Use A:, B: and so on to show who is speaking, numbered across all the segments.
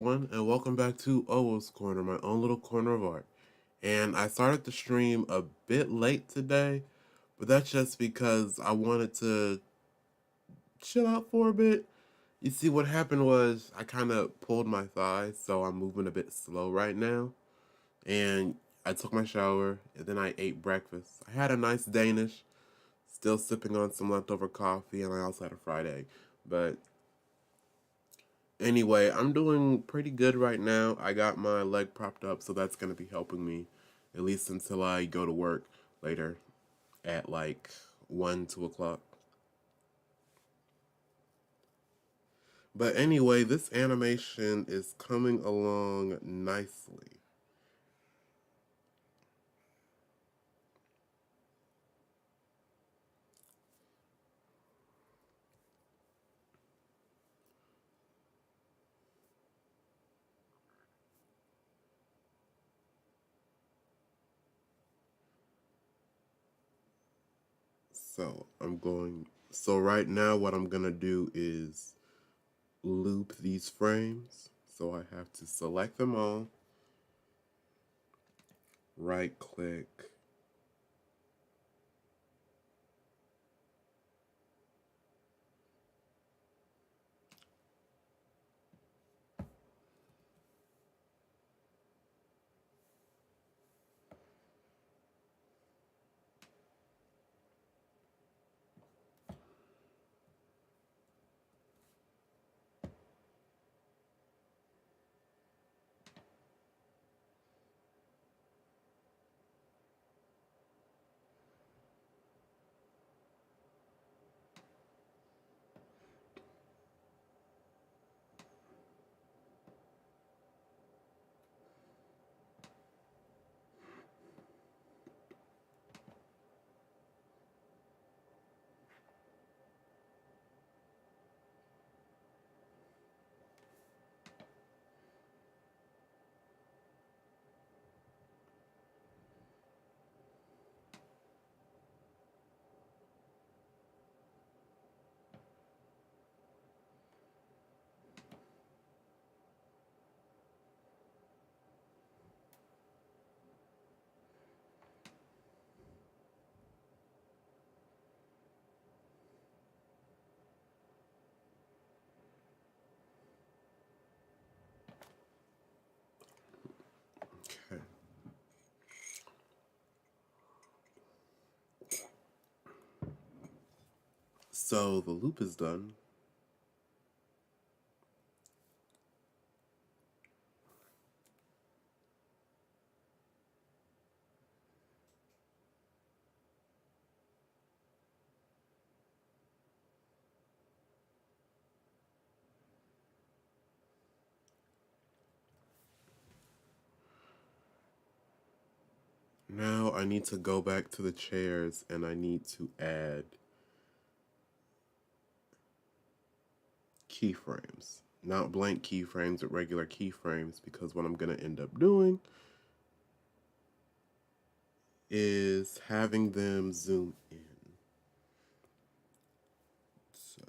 A: everyone, and welcome back to Owoh's Corner, my own little corner of art. And I started the stream a bit late today, but that's just because I wanted to chill out for a bit. You see, what happened was I kind of pulled my thigh, so I'm moving a bit slow right now. And I took my shower, and then I ate breakfast. I had a nice Danish, still sipping on some leftover coffee, and I also had a fried egg. But anyway, I'm doing pretty good right now. I got my leg propped up, so that's going to be helping me at least until I go to work later at like 1, 2 o'clock. But anyway, this animation is coming along nicely. So right now what I'm going to do is loop these frames. So I have to select them all, right click, okay. So the loop is done. Now I need to go back to the chairs and I need to add keyframes. Not blank keyframes, but regular keyframes, because what I'm going to end up doing is having them zoom in. So,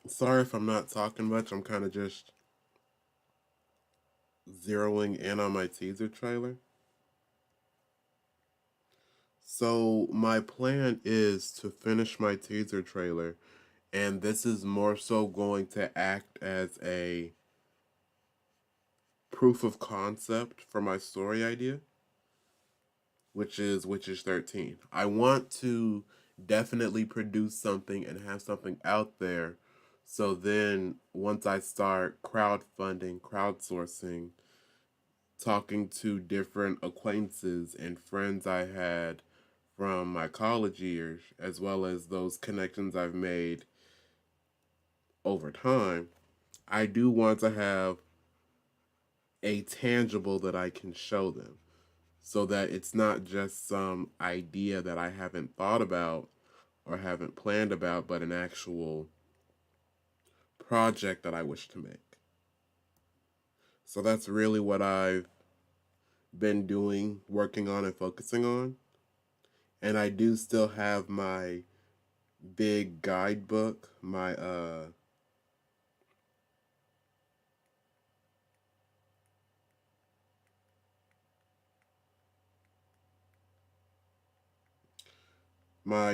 A: Sorry if I'm not talking much. I'm kind of just zeroing in on my teaser trailer. So, my plan is to finish my teaser trailer, and this is more so going to act as a proof of concept for my story idea, which is 13. I want to definitely produce something and have something out there. So then once I start crowdfunding, crowdsourcing, talking to different acquaintances and friends I had from my college years, as well as those connections I've made over time, I do want to have a tangible that I can show them so that it's not just some idea that I haven't thought about or haven't planned about, but an actual project that I wish to make. So that's really what I've been doing, working on, and focusing on. And I do still have my big guidebook, my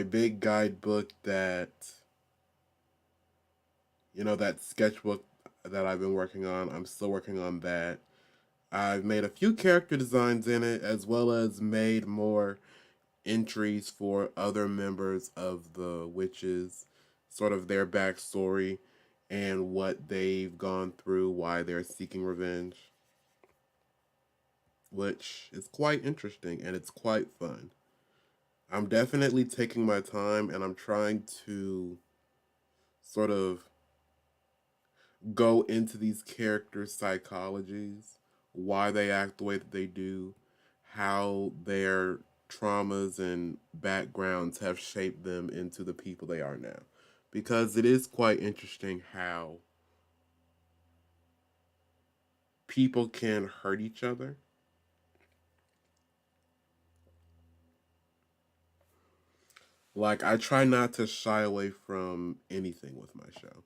A: big guidebook that that sketchbook that I've been working on. I'm still working on that. I've made a few character designs in it, as well as made more entries for other members of the witches, sort of their backstory and what they've gone through, why they're seeking revenge, which is quite interesting and it's quite fun. I'm definitely taking my time and I'm trying to sort of go into these characters' psychologies, why they act the way that they do, how their traumas and backgrounds have shaped them into the people they are now. Because it is quite interesting how people can hurt each other. Like, I try not to shy away from anything with my show.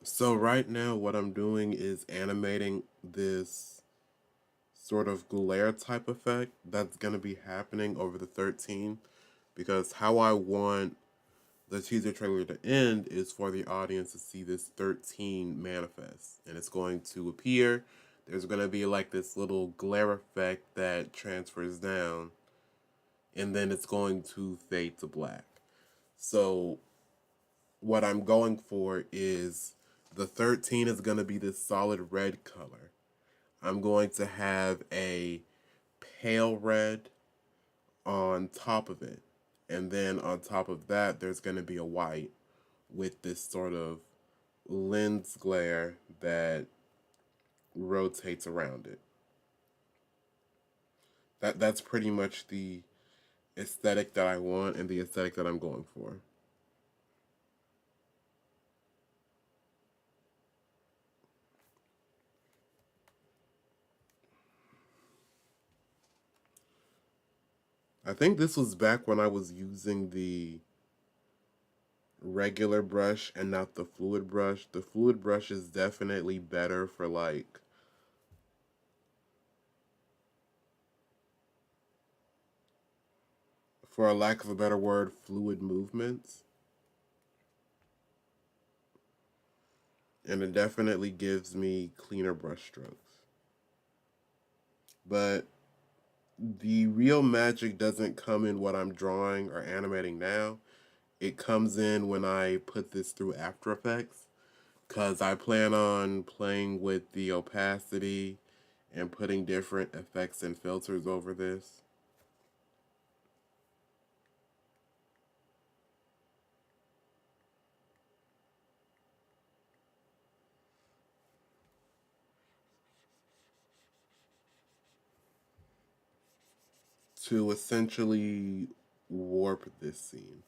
A: So right now what I'm doing is animating this sort of glare type effect that's going to be happening over the 13, because how I want the teaser trailer to end is for the audience to see this 13 manifest, and it's going to appear. There's going to be like this little glare effect that transfers down, and then it's going to fade to black. So what I'm going for is the 13 is going to be this solid red color. I'm going to have a pale red on top of it. And then on top of that, there's going to be a white with this sort of lens glare that rotates around it. That's pretty much the aesthetic that I want and the aesthetic that I'm going for. I think this was back when I was using the regular brush and not the fluid brush. The fluid brush is definitely better for like, for a lack of a better word, fluid movements. And it definitely gives me cleaner brush strokes. But the real magic doesn't come in what I'm drawing or animating now. It comes in when I put this through After Effects, because I plan on playing with the opacity and putting different effects and filters over this. To essentially warp this scene.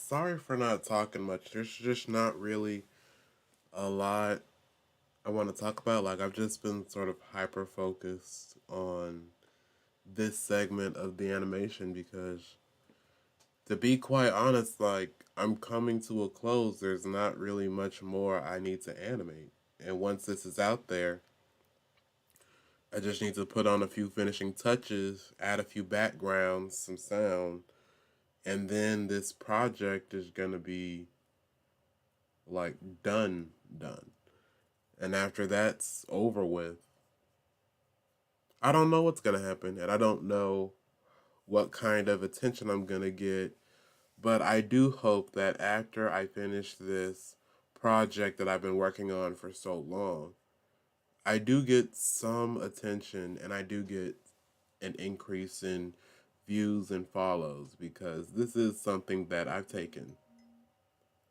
A: sorry for not talking much. There's just not really a lot I want to talk about. Like, I've just been sort of hyper focused on this segment of the animation because, to be quite honest, like, I'm coming to a close. There's not really much more I need to animate. And once this is out there, I just need to put on a few finishing touches, add a few backgrounds, some sound, and then this project is going to be like done. And after that's over with, I don't know what's going to happen and I don't know what kind of attention I'm going to get, but I do hope that after I finish this project that I've been working on for so long, I do get some attention and I do get an increase in views and follows because this is something that I've taken.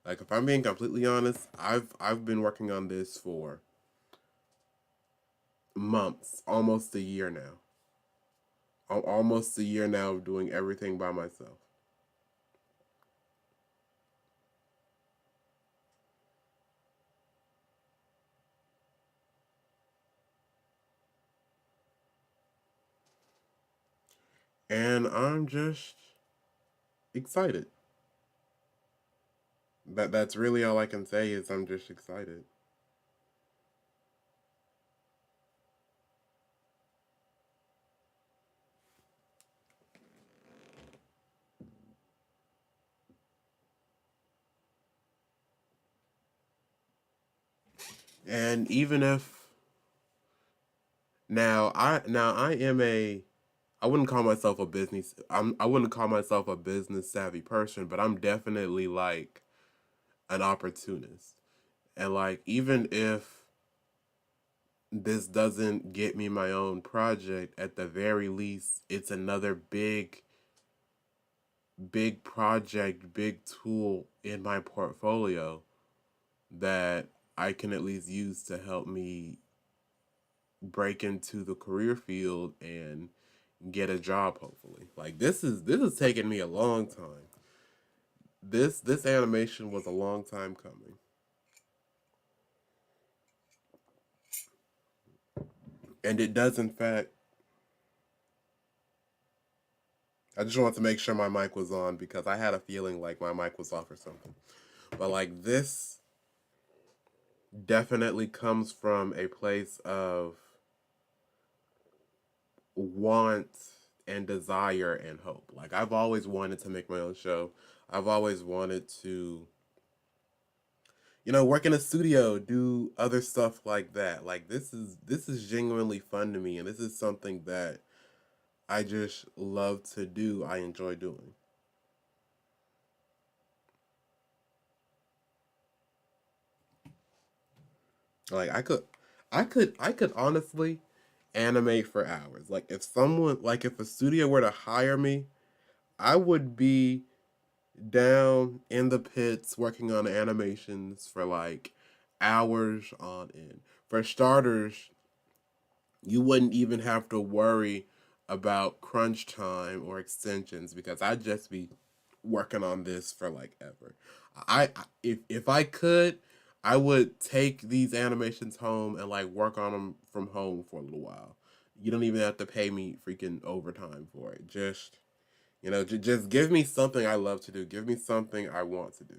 A: Like, if I'm being completely honest, I've been working on this for months, almost a year now. Almost a year now of doing everything by myself. And I'm just excited. That's really all I can say is I'm just excited. And even if now I am a I wouldn't call myself a I wouldn't call myself a business savvy person, but I'm definitely like an opportunist. And like, even if this doesn't get me my own project, at the very least it's another big project, big tool in my portfolio that I can at least use to help me break into the career field and get a job, hopefully. Like, this is taking me a long time. This animation was a long time coming. And it does, in fact, I just wanted to make sure my mic was on because I had a feeling like my mic was off or something. But like, this definitely comes from a place of want and desire and hope. Like, I've always wanted to make my own show. I've always wanted to, work in a studio, do other stuff like that. Like, this is genuinely fun to me and this is something that I just love to do. I enjoy doing. Like, I could honestly animate for hours. Like, if a studio were to hire me, I would be down in the pits working on animations for like hours on end. For starters, you wouldn't even have to worry about crunch time or extensions because I'd just be working on this for like ever. If I could, I would take these animations home and like work on them from home for a little while. You don't even have to pay me freaking overtime for it. Just, just give me something I love to do. Give me something I want to do.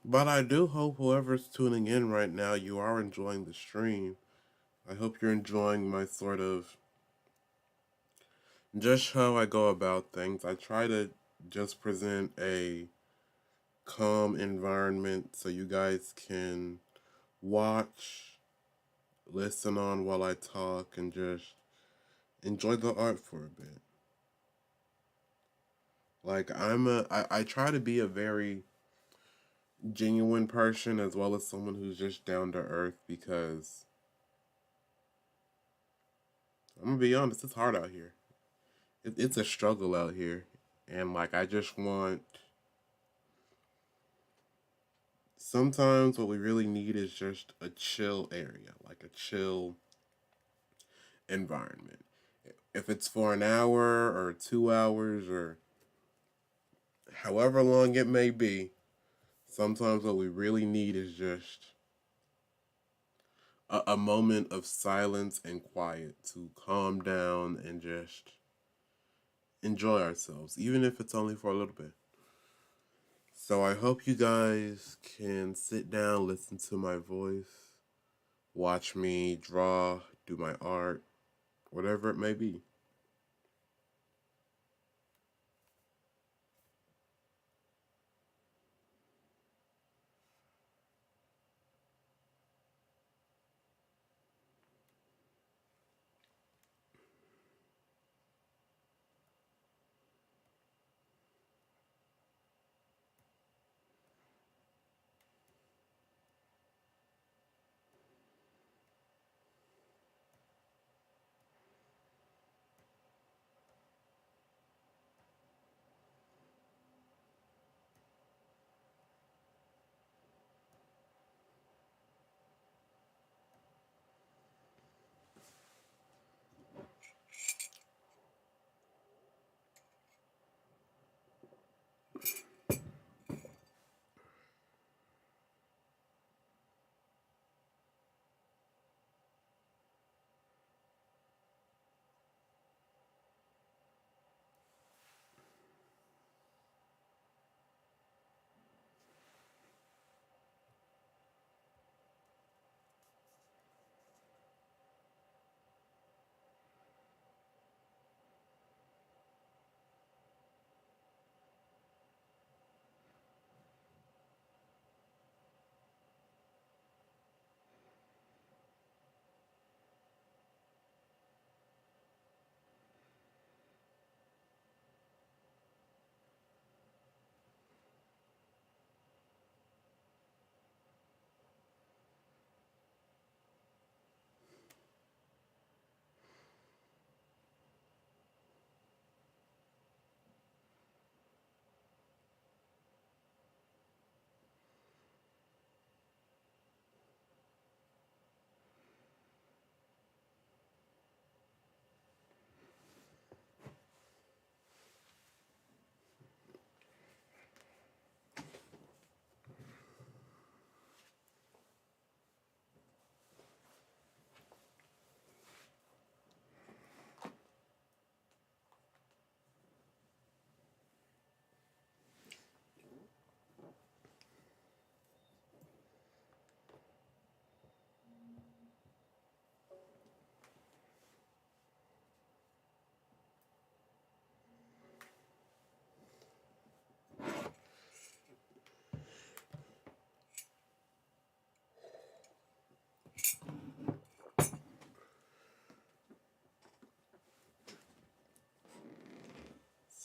A: But I do hope whoever's tuning in right now, you are enjoying the stream. I hope you're enjoying my sort of just how I go about things. I try to just present a calm environment so you guys can watch, listen on while I talk, and just enjoy the art for a bit. Like I try to be a very genuine person as well as someone who's just down to earth because I'm gonna be honest, it's hard out here. It's a struggle out here, and like I just want. Sometimes what we really need is just a chill area, like a chill environment. If it's for an hour or 2 hours or however long it may be, sometimes what we really need is just a moment of silence and quiet to calm down and just enjoy ourselves, even if it's only for a little bit. So I hope you guys can sit down, listen to my voice, watch me draw, do my art, whatever it may be.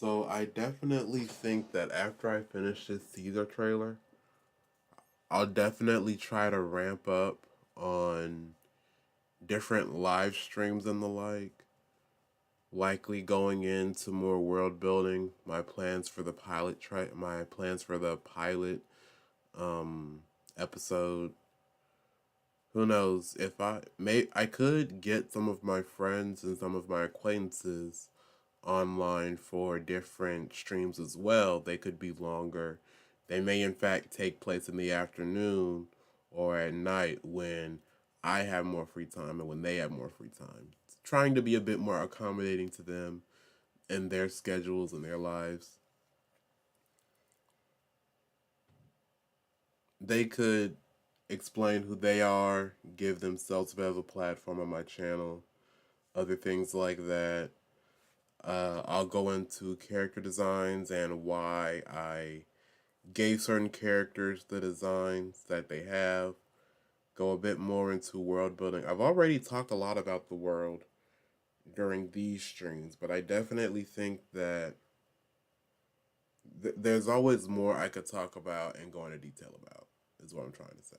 A: So I definitely think that after I finish this Caesar trailer, I'll definitely try to ramp up on different live streams and the like. Likely going into more world building. My plans for the pilot um episode. Who knows if I could get some of my friends and some of my acquaintances online for different streams as well. They could be longer. They may, in fact, take place in the afternoon or at night when I have more free time and when they have more free time. Trying to be a bit more accommodating to them and their schedules and their lives. they could explain who they are, give themselves a bit of a platform on my channel, other things like that. I'll go into character designs and why I gave certain characters the designs that they have. Go a bit more into world building. I've already talked a lot about the world during these streams, but I definitely think that there's always more I could talk about and go into detail about, is what I'm trying to say.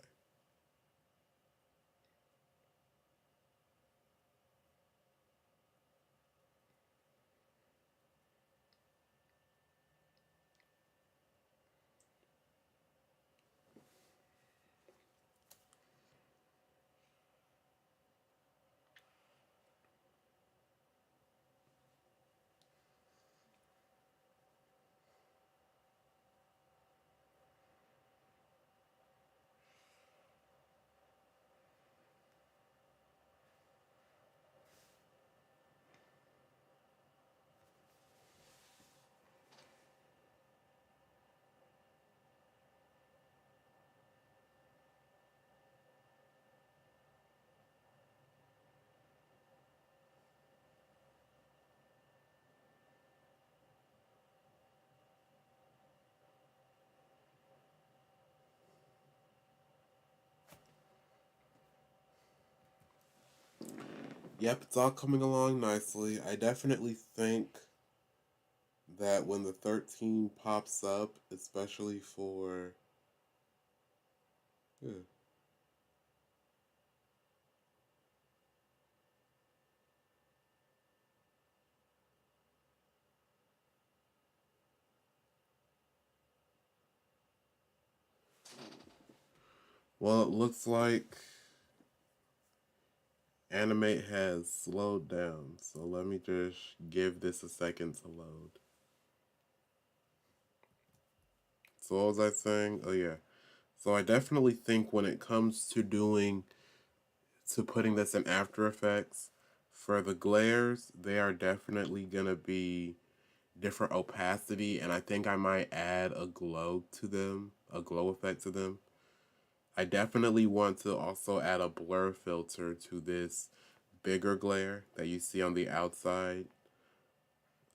A: Yep, it's all coming along nicely. I definitely think that when the 13 pops up, especially for. Yeah. Well, it looks like Animate has slowed down, so let me just give this a second to load. So, what was I saying? Oh, yeah. So, I definitely think when it comes to putting this in After Effects, for the glares, they are definitely gonna be different opacity, and I think I might add a glow to them, a glow effect to them. I definitely want to also add a blur filter to this bigger glare that you see on the outside.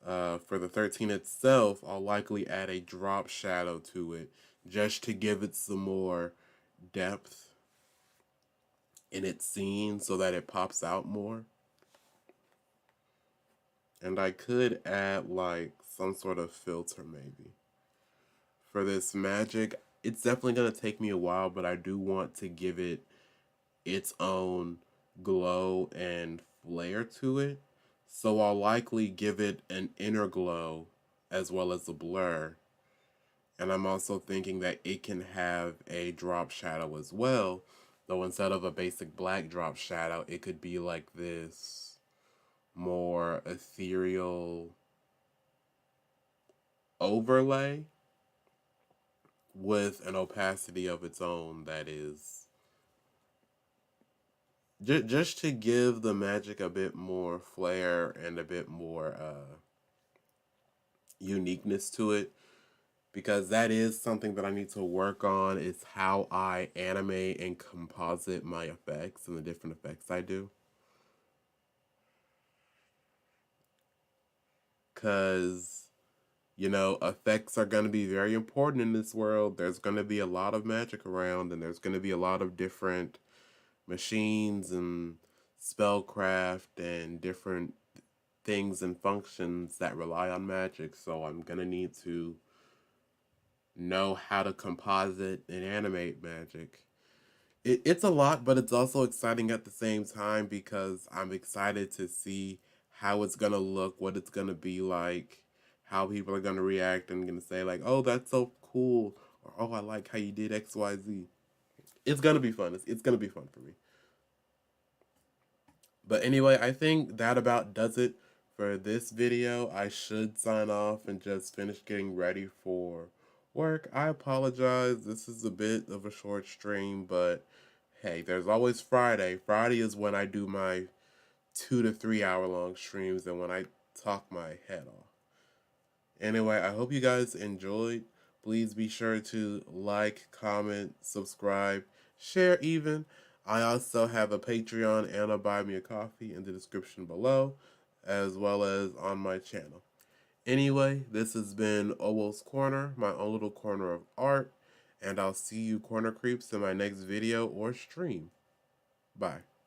A: For the 13 itself, I'll likely add a drop shadow to it just to give it some more depth in its scene so that it pops out more. And I could add like some sort of filter maybe. For this magic, it's definitely going to take me a while, but I do want to give it its own glow and flair to it. So I'll likely give it an inner glow as well as a blur. And I'm also thinking that it can have a drop shadow as well. Though instead of a basic black drop shadow, it could be like this more ethereal overlay with an opacity of its own that is just to give the magic a bit more flair and a bit more uniqueness to it, because that is something that I need to work on, is how I animate and composite my effects and the different effects I do. Because, effects are going to be very important in this world. There's going to be a lot of magic around, and there's going to be a lot of different machines and spellcraft and different things and functions that rely on magic. So I'm going to need to know how to composite and animate magic. It's a lot, but it's also exciting at the same time because I'm excited to see how it's gonna look, what it's gonna be like, how people are gonna react and gonna say like, "Oh, that's so cool," or "Oh, I like how you did X, Y, Z." It's gonna be fun. It's gonna be fun for me. But anyway, I think that about does it for this video. I should sign off and just finish getting ready for work. I apologize. This is a bit of a short stream, but hey, there's always Friday. Friday is when I do my 2 to 3 hour long streams and when I talk my head off. Anyway, I hope you guys enjoyed. Please be sure to like, comment, subscribe, share even. I also have a Patreon and a Buy Me a Coffee in the description below, as well as on my channel. Anyway, this has been Owoh's Corner, my own little corner of art, and I'll see you corner creeps in my next video or stream. Bye.